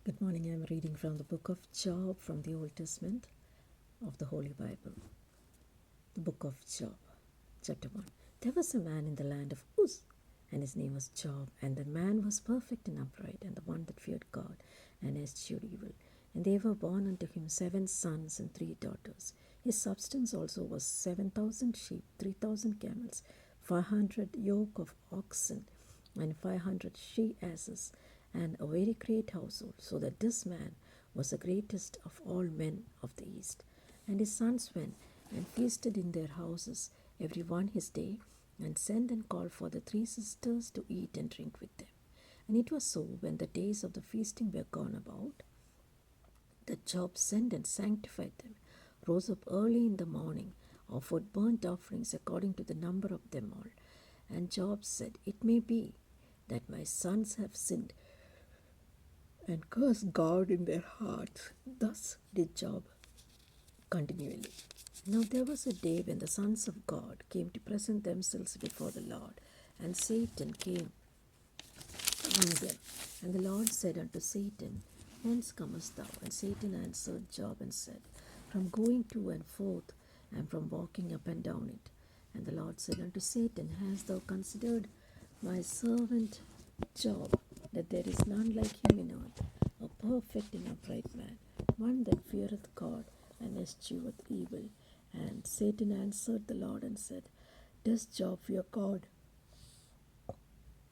Good morning. I'm reading from the book of Job from the Old Testament of the Holy Bible. The book of Job, chapter 1. There was a man in the land of Uz, and his name was Job. And the man was perfect and upright, and the one that feared God and eschewed evil. And there were born unto him 7 sons and 3 daughters. His substance also was 7,000 sheep, 3,000 camels, 500 yoke of oxen, and 500 she asses, and a very great household, so that this man was the greatest of all men of the East. And his sons went and feasted in their houses, every one his day, and sent and called for the 3 sisters to eat and drink with them. And it was so, when the days of the feasting were gone about, that Job sent and sanctified them, rose up early in the morning, offered burnt offerings according to the number of them all. And Job said, It may be that my sons have sinned and cursed God in their hearts. Thus did Job continually. Now there was a day when the sons of God came to present themselves before the Lord, and Satan came among them. And the Lord said unto Satan, Whence comest thou? And Satan answered Job and said, From going to and forth, and from walking up and down it. And the Lord said unto Satan, Hast thou considered my servant Job, that there is none like him in earth, a perfect and upright man, one that feareth God and escheweth evil? And Satan answered the Lord and said, Does Job fear God?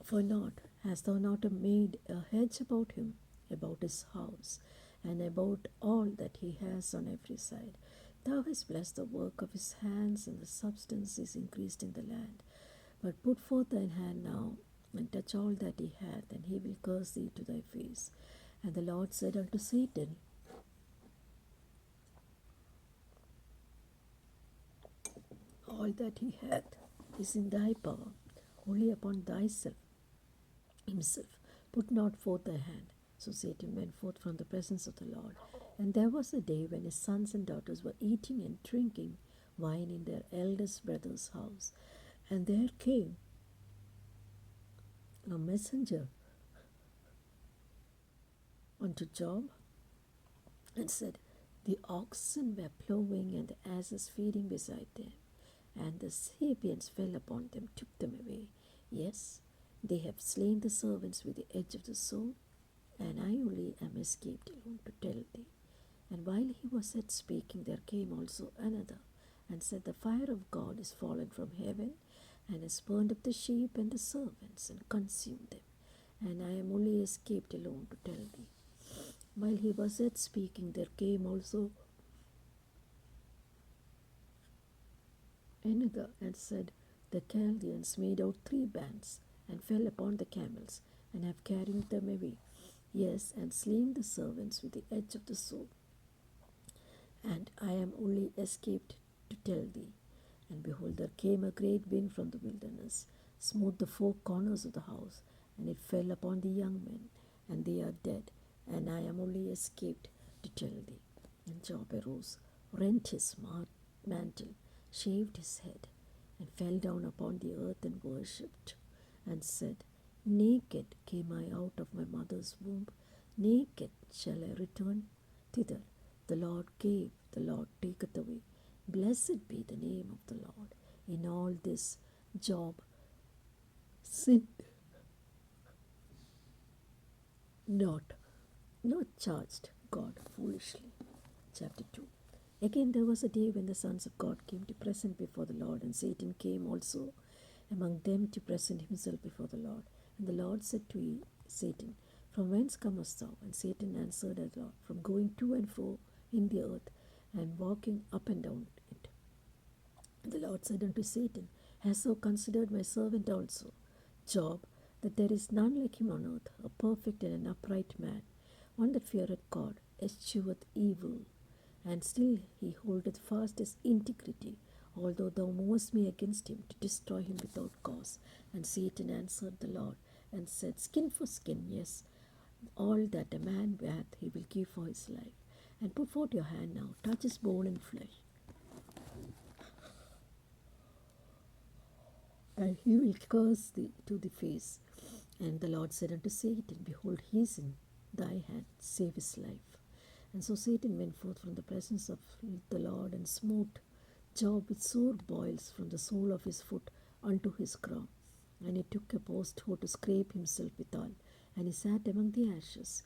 For not, hast thou not made a hedge about him, about his house, and about all that he has on every side? Thou hast blessed the work of his hands, and the substance is increased in the land. But put forth thine hand now, and touch all that he hath, and he will curse thee to thy face. And the Lord said unto Satan, All that he hath is in thy power, only upon thyself himself put not forth thy hand. So Satan went forth from the presence of the Lord. And there was a day when his sons and daughters were eating and drinking wine in their eldest brother's house. And there came a messenger unto Job and said, The oxen were plowing and the asses feeding beside them, and the Sabians fell upon them, took them away. Yes, they have slain the servants with the edge of the sword, and I only am escaped alone to tell thee. And while he was yet speaking, there came also another, and said, The fire of God is fallen from heaven, and has burned up the sheep and the servants, and consumed them. And I am only escaped alone to tell thee. While he was yet speaking, there came also another, and said, The Chaldeans made out 3 bands, and fell upon the camels, and have carried them away. Yes, and slain the servants with the edge of the sword. And I am only escaped to tell thee. And behold, there came a great wind from the wilderness, smote the 4 corners of the house, and it fell upon the young men, and they are dead. And I am only escaped to tell thee. And Job arose, rent his mantle, shaved his head, and fell down upon the earth and worshipped, and said, Naked came I out of my mother's womb, naked shall I return thither. The Lord gave, the Lord taketh away. Blessed be the name of the Lord. In all this, Job sinned not, nor charged God foolishly. Chapter 2. Again there was a day when the sons of God came to present before the Lord, and Satan came also among them to present himself before the Lord. And the Lord said to Satan, From whence comest thou? And Satan answered the Lord, From going to and fro in the earth, and walking up and down it. And the Lord said unto Satan, Hast thou considered my servant also, Job, that there is none like him on earth, a perfect and an upright man, one that feareth God, escheweth evil, and still he holdeth fast his integrity, although thou movest me against him to destroy him without cause. And Satan answered the Lord and said, Skin for skin, yes, all that a man hath he will give for his life. And put forth your hand now, touch his bone and flesh, and he will curse thee to the face. And the Lord said unto Satan, Behold, he is in thy hand, save his life. And so Satan went forth from the presence of the Lord and smote Job with sore boils from the sole of his foot unto his crown. And he took a post hoe to scrape himself withal, and he sat among the ashes.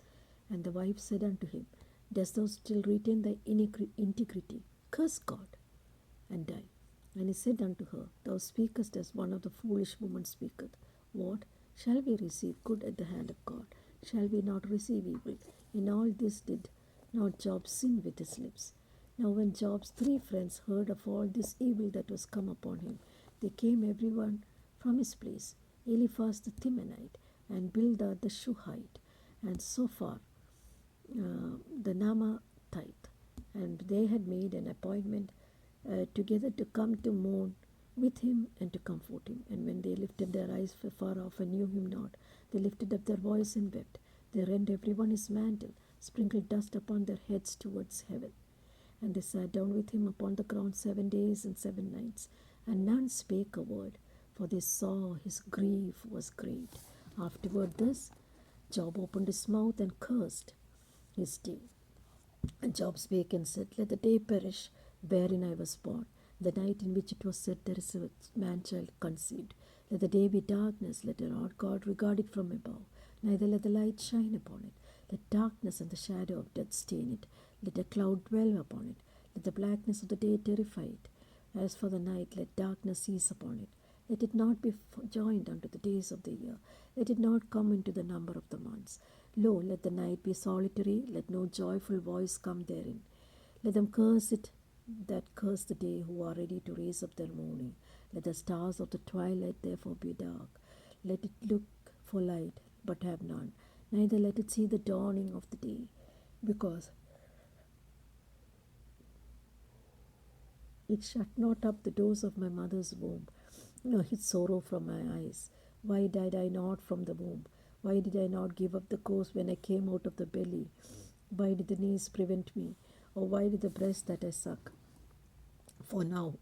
And the wife said unto him, Dost thou still retain thy integrity? Curse God, and die. And he said unto her, Thou speakest as one of the foolish women speaketh. What? Shall we receive good at the hand of God? Shall we not receive evil? In all this did not Job sin with his lips. Now when Job's 3 friends heard of all this evil that was come upon him, they came every one from his place, Eliphaz the Temanite, and Bildad the Shuhite, and Zophar the Naamathite. And they had made an appointment together to come to mourn with him and to comfort him. And when they lifted their eyes far off and knew him not, they lifted up their voice and wept. They rent every one his mantle, sprinkled dust upon their heads towards heaven. And they sat down with him upon the ground 7 days and 7 nights, and none spake a word, for they saw his grief was great. Afterward this, Job opened his mouth and cursed his day. And Job spake and said, Let the day perish wherein I was born, the night in which it was said, There is a man-child conceived. Let the day be darkness, let not God regard it from above, neither let the light shine upon it. Let darkness and the shadow of death stain it. Let a cloud dwell upon it. Let the blackness of the day terrify it. As for the night, let darkness seize upon it. Let it not be joined unto the days of the year. Let it not come into the number of the months. Lo, let the night be solitary. Let no joyful voice come therein. Let them curse it that curse the day, who are ready to raise up their mourning. Let the stars of the twilight therefore be dark. Let it look for light, but have none. Neither let it see the dawning of the day, because it shut not up the doors of my mother's womb, nor hid sorrow from my eyes. Why died I not from the womb? Why did I not give up the ghost when I came out of the belly? Why did the knees prevent me? Or why did the breast that I suck? For now,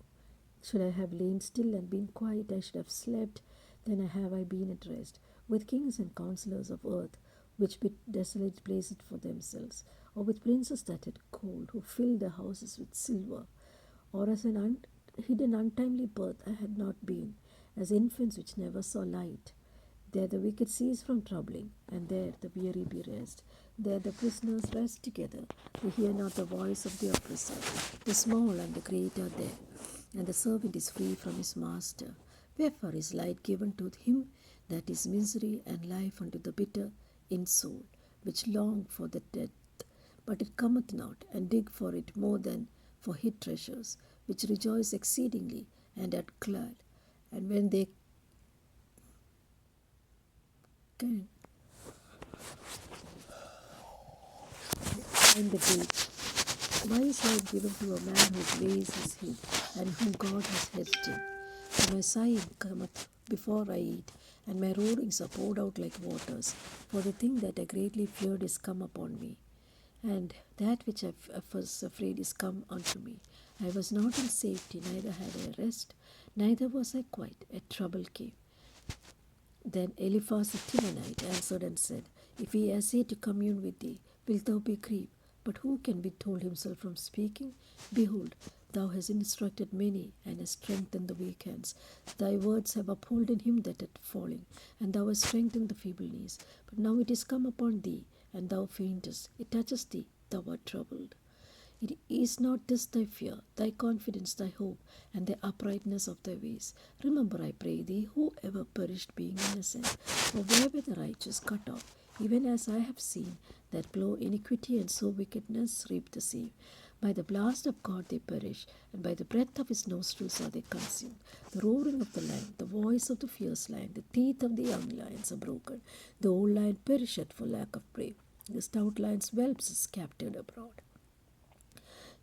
should I have lain still and been quiet, I should have slept. Then have I been at rest, with kings and counselors of earth, which bit desolate places for themselves, or with princes that had gold, who filled their houses with silver. Or as an hidden untimely birth I had not been, as infants which never saw light. There the wicked cease from troubling, and there the weary be rest. There the prisoners rest together. They hear not the voice of the oppressor. The small and the great are there, and the servant is free from his master. Wherefore is light given to him that is misery, and life unto the bitter in soul, which long for the death, but it cometh not, and dig for it more than for hid treasures, which rejoice exceedingly, and are glad. And when they can find the gate, why is light given to a man whose ways is hid, and whom God has hedged in? For my sighing cometh before I eat, and my roarings are poured out like waters. For the thing that I greatly feared is come upon me, and that which I was afraid is come unto me. I was not in safety, neither had I rest, neither was I quiet. A trouble came. Then Eliphaz the Temanite answered and said, If he essay to commune with thee, wilt thou be grieved? But who can withhold himself from speaking? Behold, thou hast instructed many, and hast strengthened the weak hands. Thy words have upholden him that hath fallen, and thou hast strengthened the feeble knees. But now it is come upon thee, and thou faintest. It touches thee, thou art troubled. It is not this thy fear, thy confidence, thy hope, and the uprightness of thy ways. Remember, I pray thee, who ever perished being innocent? For where were the righteous cut off? Even as I have seen, that plow iniquity and sow wickedness reap the same. By the blast of God they perish, and by the breath of his nostrils are they consumed. The roaring of the lion, the voice of the fierce lion, the teeth of the young lions are broken. The old lion perisheth for lack of prey. The stout lion's whelps is scattered abroad.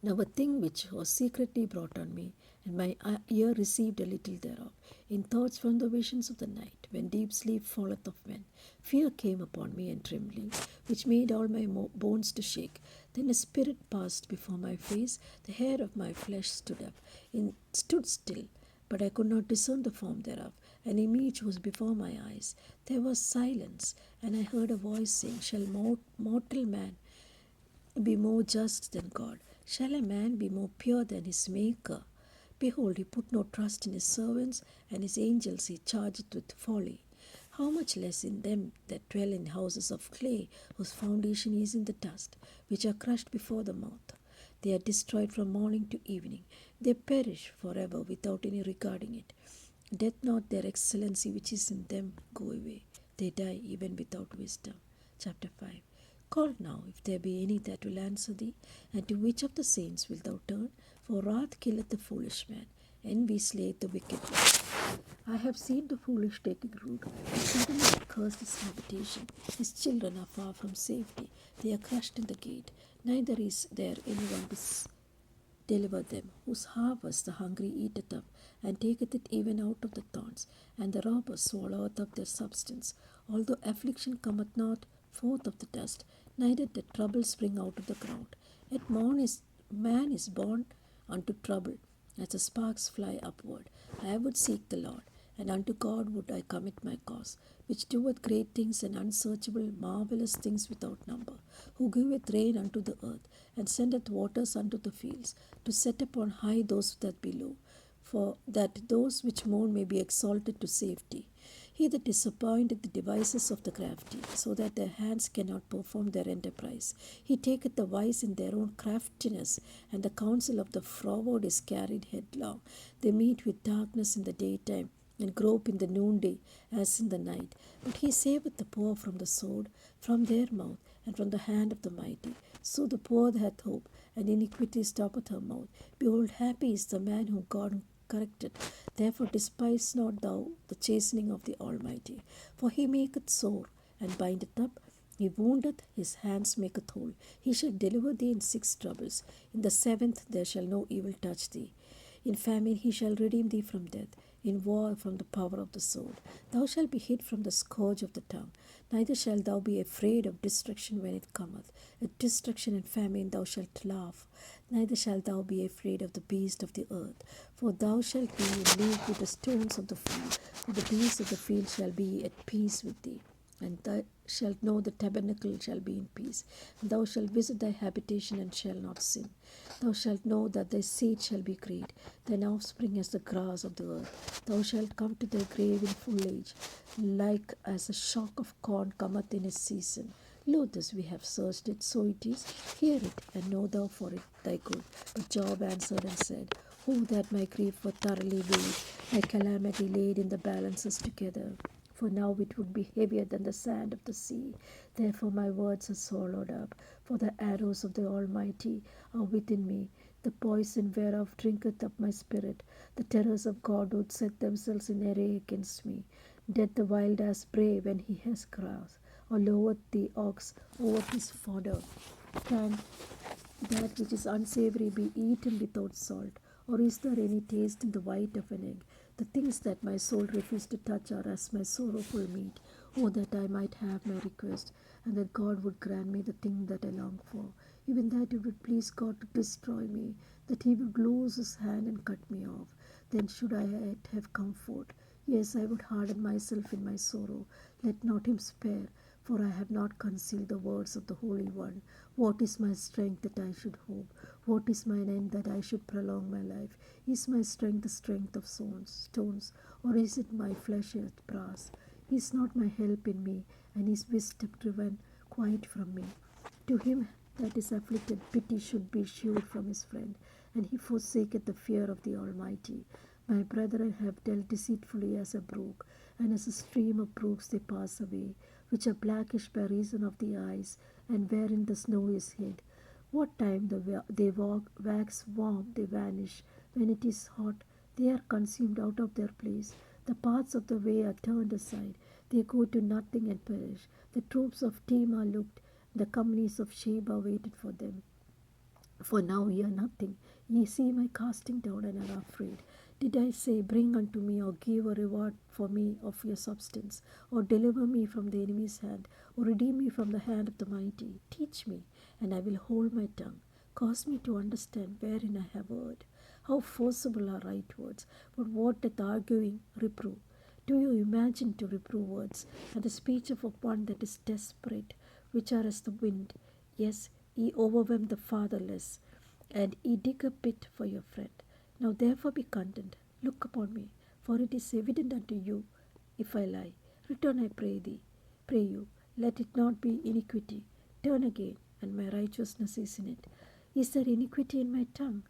Now a thing which was secretly brought on me, and my ear received a little thereof, in thoughts from the visions of the night, when deep sleep falleth of men. Fear came upon me and trembling, which made all my bones to shake. Then a spirit passed before my face, the hair of my flesh stood still, but I could not discern the form thereof. An image was before my eyes. There was silence, and I heard a voice saying, Shall mortal man be more just than God? Shall a man be more pure than his Maker? Behold, he put no trust in his servants, and his angels he charged with folly. How much less in them that dwell in houses of clay, whose foundation is in the dust, which are crushed before the mouth. They are destroyed from morning to evening. They perish forever without any regarding it. Doth not their excellency which is in them go away? They die even without wisdom. Chapter 5. Call now, if there be any that will answer thee, and to which of the saints wilt thou turn? For wrath killeth the foolish man, envy slayeth the wicked one. I have seen the foolish taking root, and suddenly cursed his habitation. His children are far from safety, they are crushed in the gate, neither is there any one to deliver them, whose harvest the hungry eateth up, and taketh it even out of the thorns, and the robber swalloweth up their substance. Although affliction cometh not forth of the dust, neither the trouble spring out of the ground. Yet man is born unto trouble, as the sparks fly upward. I would seek the Lord, and unto God would I commit my cause, which doeth great things and unsearchable, marvelous things without number, who giveth rain unto the earth, and sendeth waters unto the fields, to set upon high those that be low, for that those which mourn may be exalted to safety. He that disappointeth the devices of the crafty, so that their hands cannot perform their enterprise. He taketh the wise in their own craftiness, and the counsel of the froward is carried headlong. They meet with darkness in the daytime, and grope in the noonday as in the night. But he saveth the poor from the sword, from their mouth, and from the hand of the mighty. So the poor hath hope, and iniquity stoppeth her mouth. Behold, happy is the man whom God corrected. Therefore despise not thou the chastening of the Almighty. For he maketh sore, and bindeth up. He woundeth, his hands maketh whole. He shall deliver thee in 6 troubles. In the 7th there shall no evil touch thee. In famine he shall redeem thee from death, in war from the power of the sword. Thou shalt be hid from the scourge of the tongue, neither shalt thou be afraid of destruction when it cometh. At destruction and famine thou shalt laugh, neither shalt thou be afraid of the beast of the earth. For thou shalt be in league with the stones of the field, for the beasts of the field shall be at peace with thee. And thou shalt know the tabernacle shall be in peace. And thou shalt visit thy habitation and shall not sin. Thou shalt know that thy seed shall be great, thine offspring as the grass of the earth. Thou shalt come to thy grave in full age, like as a shock of corn cometh in its season. Lo, this we have searched it, so it is. Hear it, and know thou for it thy good. But Job answered and said, Oh, that my grief were thoroughly weighed, my calamity laid in the balances together. For now it would be heavier than the sand of the sea. Therefore my words are swallowed up, for the arrows of the Almighty are within me. The poison whereof drinketh up my spirit. The terrors of God would set themselves in array against me. Doth the wild ass bray when he has grass, or lowereth the ox over his fodder? Can that which is unsavory be eaten without salt? Or is there any taste in the white of an egg? The things that my soul refused to touch are as my sorrowful meat. Oh, that I might have my request, and that God would grant me the thing that I long for. Even that it would please God to destroy me, that he would loose his hand and cut me off. Then should I yet have comfort. Yes, I would harden myself in my sorrow. Let not him spare, for I have not concealed the words of the Holy One. What is my strength that I should hope? What is mine end that I should prolong my life? Is my strength the strength of stones, or is it my flesh as brass? Is not my help in me, and is wisdom driven quite from me? To him that is afflicted, pity should be shewed from his friend, and he forsaketh the fear of the Almighty. My brethren have dealt deceitfully as a brook, and as a stream of brooks they pass away, which are blackish by reason of the eyes, and wherein the snow is hid. What time they wax warm, they vanish. When it is hot, they are consumed out of their place. The paths of the way are turned aside. They go to nothing and perish. The troops of Tema looked, the companies of Sheba waited for them. For now ye are nothing. Ye see my casting down and are afraid. Did I say, Bring unto me, or give a reward for me of your substance, or deliver me from the enemy's hand, or redeem me from the hand of the mighty? Teach me, and I will hold my tongue. Cause me to understand wherein I have erred. How forcible are right words, but what doth arguing reprove? Do you imagine to reprove words, and the speech of one that is desperate, which are as the wind? Yes, ye overwhelm the fatherless, and ye dig a pit for your friend. Now therefore be content, look upon me, for it is evident unto you, if I lie. Return, I pray you, let it not be iniquity. Turn again, and my righteousness is in it. Is there iniquity in my tongue?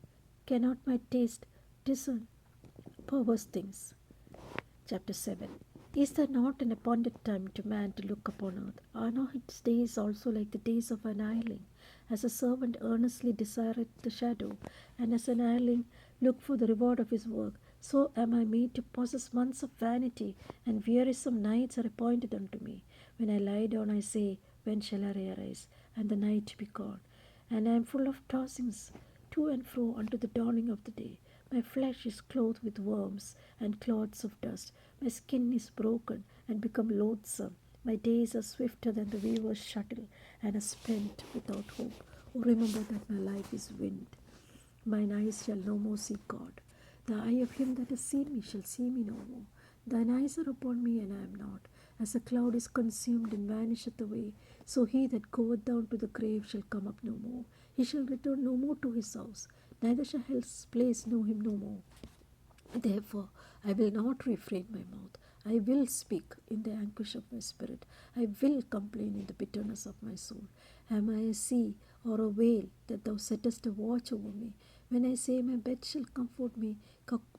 Cannot my taste discern perverse things? Chapter 7. Is there not an appointed time to man to look upon earth? Are not its days also like the days of an hireling? As a servant earnestly desireth the shadow, and as an hireling look for the reward of his work, so am I made to possess months of vanity, and wearisome nights are appointed unto me. When I lie down, I say, when shall I arise, and the night be gone? And I am full of tossings to and fro unto the dawning of the day. My flesh is clothed with worms and clods of dust. My skin is broken and become loathsome. My days are swifter than the weaver's shuttle, and are spent without hope. Oh, remember that my life is wind. Mine eyes shall no more see God. The eye of him that has seen me shall see me no more. Thine eyes are upon me, and I am not. As a cloud is consumed and vanisheth away, so he that goeth down to the grave shall come up no more. He shall return no more to his house, neither shall hell's place know him no more. Therefore, I will not refrain my mouth. I will speak in the anguish of my spirit. I will complain in the bitterness of my soul. Am I a sea or a whale that thou settest a watch over me? When I say my bed shall comfort me,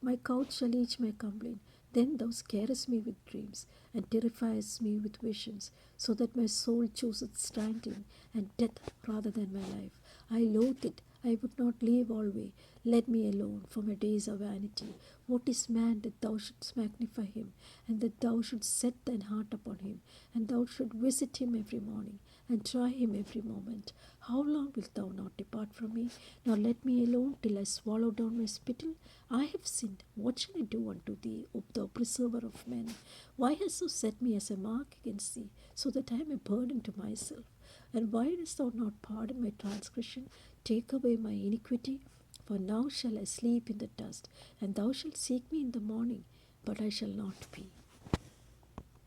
my couch shall each my complaint, then thou scarest me with dreams, and terrifiest me with visions, so that my soul chooseth strangling and death rather than my life. I loathe it. I would not live alway. Let me alone, for my days are vanity. What is man that thou shouldst magnify him, and that thou shouldst set thine heart upon him, and thou shouldst visit him every morning, and try him every moment? How long wilt thou not depart from me? Now let me alone till I swallow down my spittle. I have sinned. What shall I do unto thee, O thou preserver of men? Why hast thou set me as a mark against thee, so that I am a burden to myself? And why dost thou not pardon my transgression? Take away my iniquity. For now shall I sleep in the dust, and thou shalt seek me in the morning, but I shall not be.